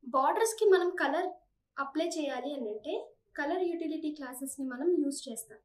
బార్డర్స్‌కి మనం colour apply చేయాలి అనంటే, కలర్ యుటిలిటీ క్లాసెస్‌ని మనం యూజ్ చేస్తాం.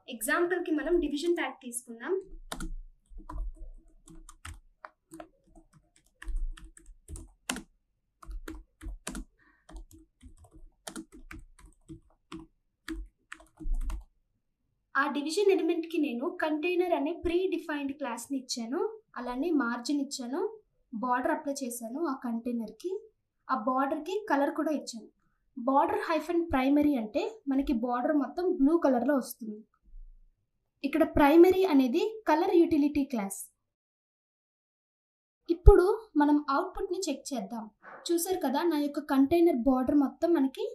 ఎగ్జాంపుల్‌కి మనం డివిజన్ ట్యాగ్ తీసుకుందాం. ఆ డివిజన్ ఎలిమెంట్‌కి నేను కంటైనర్ అనే ప్రీ డిఫైన్డ్ క్లాస్‌ని ఇచ్చాను. అలానే మార్జిన్ ఇచ్చాను. బార్డర్ అప్లై చేశాను ఆ కంటైనర్‌కి. ఆ బార్డర్‌కి కలర్ కూడా ఇచ్చాను. బార్డర్ హైఫన్ ప్రైమరీ అంటే మనకి బార్డర్ మొత్తం బ్లూ కలర్‌లో వస్తుంది. ఇక్కడ ప్రైమరీ అనేది కలర్ యుటిలిటీ క్లాస్. ఇప్పుడు మనం అవుట్‌పుట్‌ని చెక్ చేద్దాం. చూసారు కదా, నా యొక్క కంటైనర్ బార్డర్ మొత్తం మనకి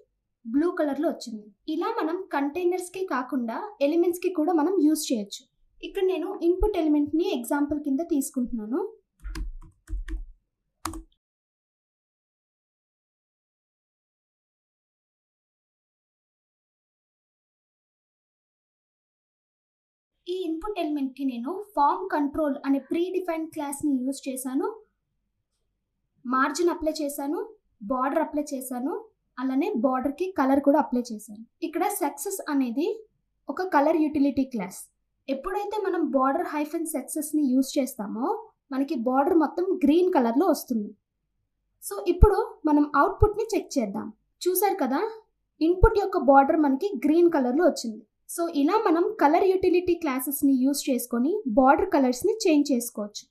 బ్లూ కలర్‌లో వచ్చింది. ఇలా మనం కంటైనర్స్‌కి కాకుండా ఎలిమెంట్స్‌కి కూడా మనం యూజ్ చేయొచ్చు. ఇక్కడ నేను ఇన్పుట్ ఎలిమెంట్‌ని ఎగ్జాంపుల్ కింద తీసుకుంటున్నాను. ఈ ఇన్పుట్ ఎలిమెంట్‌కి నేను ఫార్మ్ కంట్రోల్ అనే ప్రీ డిఫైన్డ్ క్లాస్‌ని యూజ్ చేశాను. మార్జిన్ అప్లై చేశాను. బార్డర్ అప్లై చేశాను. అలానే బార్డర్‌కి కలర్ కూడా అప్లై చేశాను. ఇక్కడ సక్సెస్ అనేది ఒక కలర్ యుటిలిటీ క్లాస్. ఎప్పుడైతే మనం బార్డర్ హైఫన్ సక్సెస్‌ని యూజ్ చేస్తామో మనకి బార్డర్ మొత్తం గ్రీన్ కలర్‌లో వస్తుంది. సో ఇప్పుడు మనం అవుట్‌పుట్‌ని చెక్ చేద్దాం. చూసారు కదా, ఇన్పుట్ యొక్క బార్డర్ మనకి గ్రీన్ కలర్‌లో వచ్చింది. సో ఇలా మనం కలర్ యుటిలిటీ క్లాసెస్‌ని యూజ్ చేసుకొని బార్డర్ కలర్స్‌ని చేంజ్ చేసుకోవచ్చు.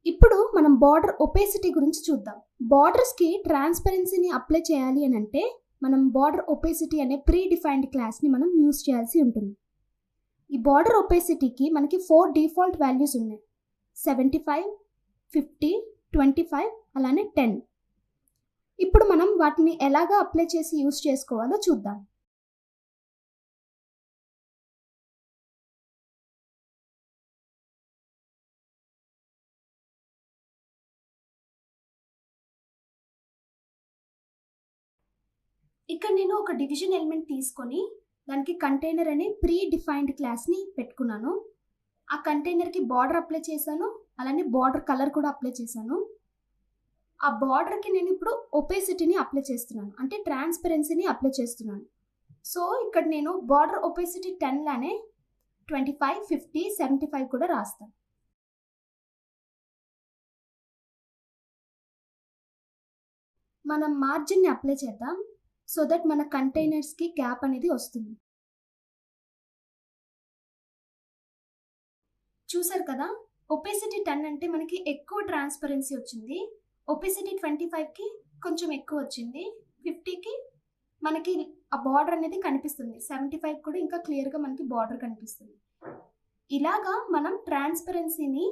ఇప్పుడు మనం బార్డర్ ఒపేసిటీ గురించి చూద్దాం. బార్డర్స్‌కి ట్రాన్స్పరెన్సీని అప్లై చేయాలి అని అంటే మనం బార్డర్ ఒపేసిటీ అనే ప్రీ డిఫైన్డ్ క్లాస్‌ని మనం యూజ్ చేయాల్సి ఉంటుంది. ఈ బార్డర్ ఒపేసిటీకి మనకి 4 డిఫాల్ట్ వాల్యూస్ ఉన్నాయి. 75, 50, 25 అలానే 10. ఇప్పుడు మనం వాటిని ఎలాగా అప్లై చేసి యూజ్ చేసుకోవాలో చూద్దాం. ఇక్కడ నేను ఒక డివిజన్ ఎలిమెంట్ తీసుకొని దానికి కంటైనర్ అనే ప్రీ డిఫైన్డ్ క్లాస్‌ని పెట్టుకున్నాను. ఆ కంటైనర్‌కి బార్డర్ అప్లై చేశాను. అలానే బార్డర్ కలర్ కూడా అప్లై చేశాను. ఆ బార్డర్‌కి నేను ఇప్పుడు ఒపేసిటీని అప్లై చేస్తున్నాను. అంటే ట్రాన్స్పరెన్సీని అప్లై చేస్తున్నాను. సో ఇక్కడ నేను బార్డర్ ఒపేసిటీ 10 లానే 25, 50, 75 కూడా రాస్తాను. మనం మార్జిన్‌ని అప్లై చేద్దాం. సో దట్ మన కంటైనర్స్‌కి గ్యాప్ అనేది వస్తుంది. చూసారు కదా, ఒపేసిటీ 10 అంటే మనకి ఎక్కువ ట్రాన్స్పరెన్సీ వచ్చింది. ఒపేసిటీ 25కి కొంచెం ఎక్కువ వచ్చింది. 50కి మనకి ఆ బార్డర్ అనేది కనిపిస్తుంది. 75 కూడా ఇంకా క్లియర్‌గా మనకి బార్డర్ కనిపిస్తుంది. ఇలాగా మనం ట్రాన్స్పరెన్సీని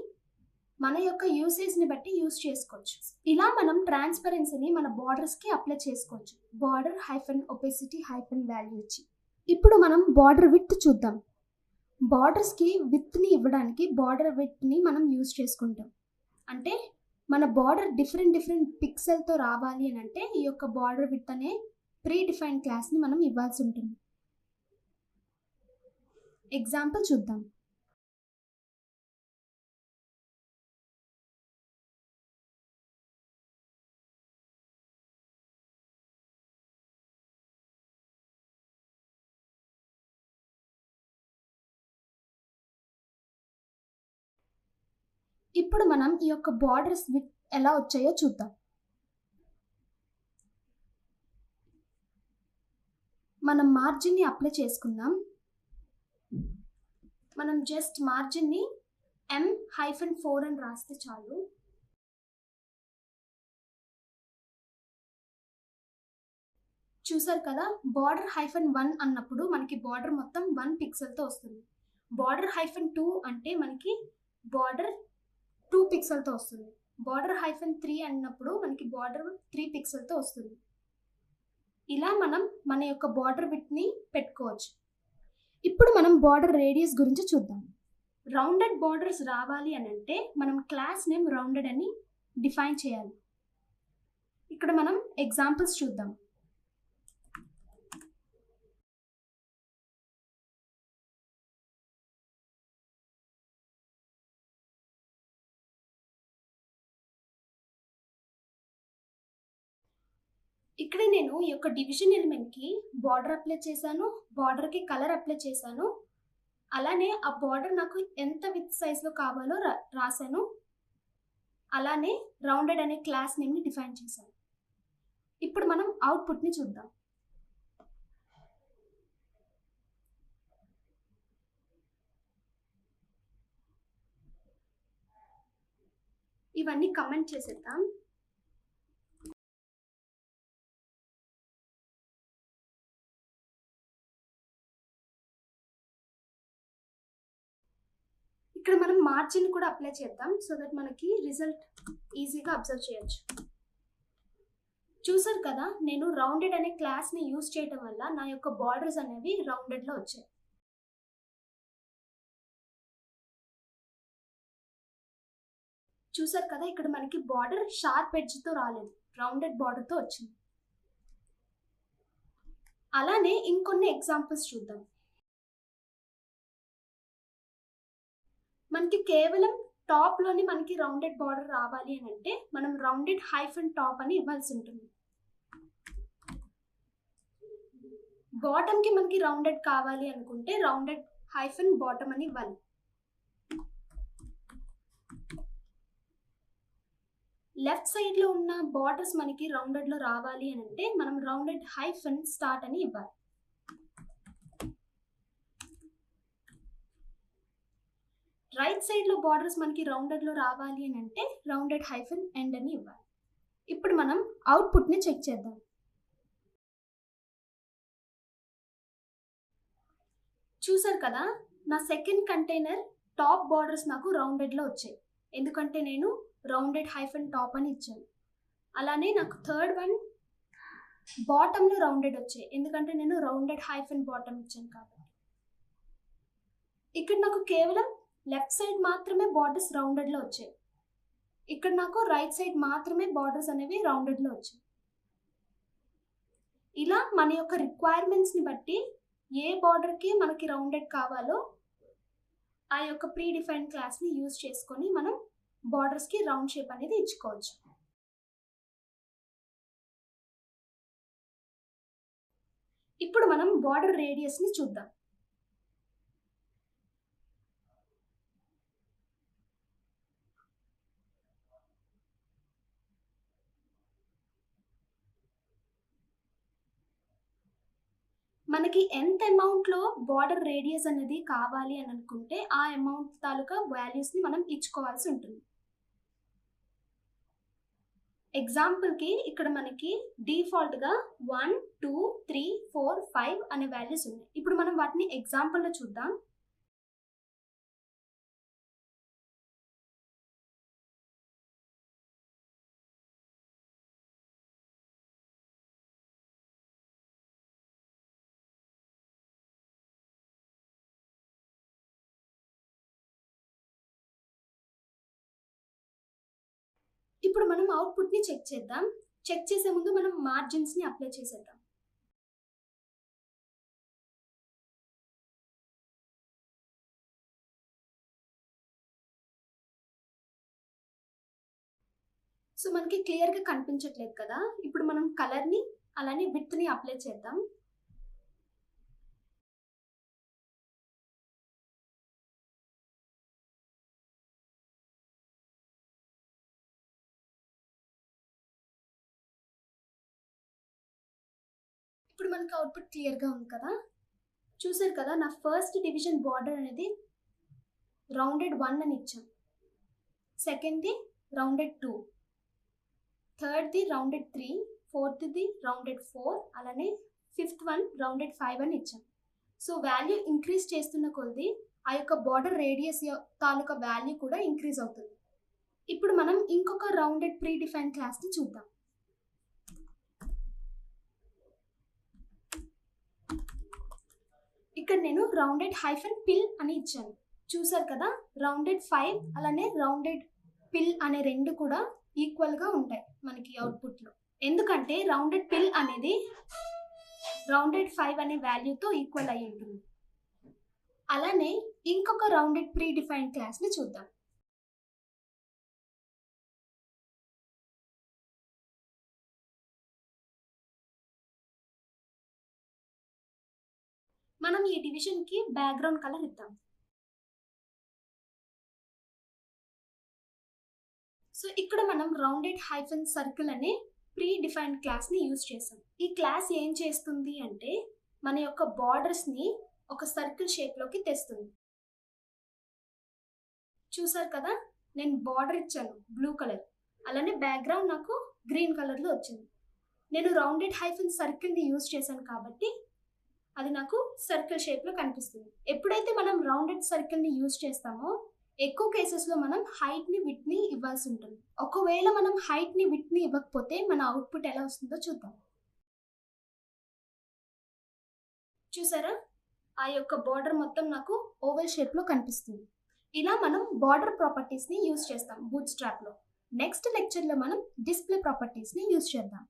మన యొక్క యూసేజ్‌ని బట్టి యూజ్ చేసుకోవచ్చు. ఇలా మనం ట్రాన్స్పరెన్సీని మన బార్డర్స్‌కి అప్లై చేసుకోవచ్చు. Border hyphen opacity hyphen value ఇచ్చి. ఇప్పుడు మనం బార్డర్ విడ్త్ చూద్దాం. బార్డర్స్‌కి విడ్త్‌ని ఇవ్వడానికి బార్డర్ విడ్త్‌ని మనం యూజ్ చేసుకుంటాం. అంటే మన బార్డర్ డిఫరెంట్ పిక్సెల్‌తో రావాలి అని అంటే ఈ యొక్క బార్డర్ విడ్త్ అనే ప్రీ డిఫైన్డ్ క్లాస్‌ని మనం ఇవ్వాల్సి ఉంటుంది. ఎగ్జాంపుల్ చూద్దాం. ఇప్పుడు మనం ఈ యొక్క బార్డర్స్ విడ్త్ ఎలా వచ్చాయో చూద్దాం. మనం మార్జిన్‌ని అప్లై చేసుకుందాం. మనం జస్ట్ మార్జిన్‌ని M-4 అని రాస్తే చాలు. చూసారు కదా, బార్డర్ -1 అన్నప్పుడు మనకి బార్డర్ మొత్తం 1 పిక్సెల్‌తో వస్తుంది. బార్డర్ -2 అంటే మనకి బార్డర్ 2 పిక్సెల్‌తో వస్తుంది. బార్డర్ -3 అన్నప్పుడు మనకి బార్డర్ 3 పిక్సెల్‌తో వస్తుంది. ఇలా మనం మన యొక్క బార్డర్ విడ్త్‌ని పెట్టుకోవచ్చు. ఇప్పుడు మనం బార్డర్ రేడియస్ గురించి చూద్దాం. రౌండెడ్ బార్డర్స్ రావాలి అని అంటే మనం క్లాస్ నేమ్ రౌండెడ్ అని డిఫైన్ చేయాలి. ఇక్కడ మనం ఎగ్జాంపుల్స్ చూద్దాం. ఇక్కడ నేను ఈ యొక్క డివిజన్ ఎలిమెంట్కి బార్డర్ అప్లై చేశాను, బార్డర్కి కలర్ అప్లై చేశాను. అలానే ఆ బార్డర్ నాకు ఎంత విత్ సైజ్లో కావాలో రాశాను. అలానే రౌండెడ్ అనే క్లాస్ నేమ్ని డిఫైన్ చేశాను. ఇప్పుడు మనం అవుట్పుట్ని చూద్దాం. ఇవన్నీ కమెంట్ చేసేద్దాం. ఇక్కడ మనం మార్జిన్ కూడా అప్లై చేద్దాం సో దట్ మనకి రిజల్ట్ ఈజీగా అబ్జర్వ్ చేయొచ్చు. చూసారు కదా, నేను రౌండెడ్ అనే క్లాస్ని యూజ్ చేయడం వల్ల నా యొక్క బార్డర్స్ అనేవి రౌండెడ్లో వచ్చాయి. చూసారు కదా, ఇక్కడ మనకి బార్డర్ షార్ప్ ఎడ్జ్తో రాలేదు, రౌండెడ్ బార్డర్తో వచ్చింది. అలానే ఇంకొన్ని ఎగ్జాంపుల్స్ చూద్దాం. మనకి కేవలం టాప్లోని మనకి రౌండెడ్ బార్డర్ రావాలి అని అంటే మనం రౌండెడ్ హైఫన్ టాప్ అని ఇవ్వాల్సి ఉంటుంది. బాటమ్కి మనకి రౌండెడ్ కావాలి అనుకుంటే రౌండెడ్ హైఫన్ బాటమ్ అని ఇవ్వాలి. లెఫ్ట్ సైడ్లో ఉన్న బార్డర్స్ మనకి రౌండెడ్లో రావాలి అని అంటే మనం రౌండెడ్ హైఫన్ స్టార్ట్ అని ఇవ్వాలి. రైట్ సైడ్లో బార్డర్స్ మనకి రౌండెడ్లో రావాలి అని అంటే రౌండెడ్ హైఫన్ ఎండ్ అని ఇవ్వాలి. ఇప్పుడు మనం అవుట్పుట్ని చెక్ చేద్దాం. చూసారు కదా, నా సెకండ్ కంటైనర్ టాప్ బార్డర్స్ నాకు రౌండెడ్లో వచ్చాయి, ఎందుకంటే నేను రౌండెడ్ హైఫన్ టాప్ అని ఇచ్చాను. అలానే నాకు థర్డ్ వన్ బాటంలో రౌండెడ్ వచ్చాయి, ఎందుకంటే నేను రౌండెడ్ హైఫన్ బాటమ్ ఇచ్చాను కాబట్టి. ఇక్కడ నాకు కేవలం లెఫ్ట్ సైడ్ మాత్రమే బార్డర్స్ రౌండెడ్లో వచ్చాయి, ఇక్కడ నాకు రైట్ సైడ్ మాత్రమే బార్డర్స్ అనేవి రౌండెడ్లో వచ్చాయి. ఇలా మన యొక్క రిక్వైర్మెంట్స్ని బట్టి ఏ బార్డర్కి మనకి రౌండెడ్ కావాలో ఆ యొక్క ప్రీ డిఫైన్ క్లాస్ని యూజ్ చేసుకొని మనం బార్డర్స్కి రౌండ్ షేప్ అనేది ఇచ్చుకోవచ్చు. ఇప్పుడు మనం బార్డర్ రేడియస్ని చూద్దాం. మనకి ఎంత అమౌంట్లో బార్డర్ రేడియస్ అనేది కావాలి అని అనుకుంటే ఆ అమౌంట్ తాలూకా వాల్యూస్ని మనం ఇచ్చుకోవాల్సి ఉంటుంది. ఎగ్జాంపుల్కి ఇక్కడ మనకి డిఫాల్ట్గా 1, 2, 3, 4, 5 అనే వాల్యూస్ ఉన్నాయి. ఇప్పుడు మనం వాటిని ఎగ్జాంపుల్లో చూద్దాం. ఇప్పుడు మనం అవుట్పుట్ని చెక్ చేద్దాం. చెక్ చేసే ముందు మనం మార్జిన్స్ని అప్లై చేసేద్దాం. సో మనకి క్లియర్గా కనిపించట్లేదు కదా, ఇప్పుడు మనం కలర్ని అలానే విడ్త్ని అప్లై చేద్దాం. ఇప్పుడు మనకి అవుట్పుట్ క్లియర్గా ఉంది కదా. చూసారు కదా, నా ఫస్ట్ డివిజన్ బార్డర్ అనేది రౌండెడ్ 1 అని ఇచ్చాం, సెకండ్ది రౌండెడ్ 2, థర్డ్ది రౌండెడ్ 3, ఫోర్త్ది రౌండెడ్ 4, అలానే ఫిఫ్త్ వన్ రౌండెడ్ 5 అని ఇచ్చాం. సో వాల్యూ ఇంక్రీజ్ చేస్తున్న కొద్ది ఆ యొక్క బార్డర్ రేడియస్ తాలూకా వాల్యూ కూడా ఇంక్రీజ్ అవుతుంది. ఇప్పుడు మనం ఇంకొక రౌండెడ్ ప్రీ డిఫైన్ క్లాస్ని చూద్దాం. ఇక్కడ నేను రౌండెడ్ హైఫన్ పిల్ అని ఇచ్చాను. చూసారు కదా, రౌండెడ్ 5 అలానే రౌండెడ్ పిల్ అనే రెండు కూడా ఈక్వల్గా ఉంటాయి మనకి అవుట్పుట్లో, ఎందుకంటే రౌండెడ్ పిల్ అనేది రౌండెడ్ 5 అనే వాల్యూతో ఈక్వల్ అయి ఉంటుంది. అలానే ఇంకొక రౌండెడ్ ప్రీ డిఫైన్ క్లాస్ని చూద్దాం. మనం ఈ డివిజన్కి బ్యాక్గ్రౌండ్ కలర్ ఇద్దాం. సో ఇక్కడ మనం రౌండెడ్ హైఫన్ సర్కిల్ అనే ప్రీ డిఫైన్డ్ క్లాస్ని యూజ్ చేసాం. ఈ క్లాస్ ఏం చేస్తుంది అంటే మన యొక్క బార్డర్స్ని ఒక సర్కిల్ షేప్లోకి తెస్తుంది. చూసారు కదా, నేను బార్డర్ ఇచ్చాను బ్లూ కలర్, అలానే బ్యాక్గ్రౌండ్ నాకు గ్రీన్ కలర్లో వచ్చింది. నేను రౌండెడ్ హైఫన్ సర్కిల్ని యూజ్ చేశాను కాబట్టి అది నాకు సర్కిల్ షేప్లో కనిపిస్తుంది. ఎప్పుడైతే మనం రౌండెడ్ సర్కిల్ని యూజ్ చేస్తామో ఎక్కువ కేసెస్లో మనం హైట్ని విడ్త్ని ఇవ్వాల్సి ఉంటుంది. ఒకవేళ మనం హైట్ని విడ్త్ని ఇవ్వకపోతే మన అవుట్పుట్ ఎలా వస్తుందో చూద్దాం. చూసారా, ఆ యొక్క బార్డర్ మొత్తం నాకు ఓవెల్ షేప్లో కనిపిస్తుంది. ఇలా మనం బార్డర్ ప్రాపర్టీస్ని యూజ్ చేస్తాం బూట్ స్ట్రాప్లో. నెక్స్ట్ లెక్చర్లో మనం డిస్ప్లే ప్రాపర్టీస్ని యూజ్ చేద్దాం.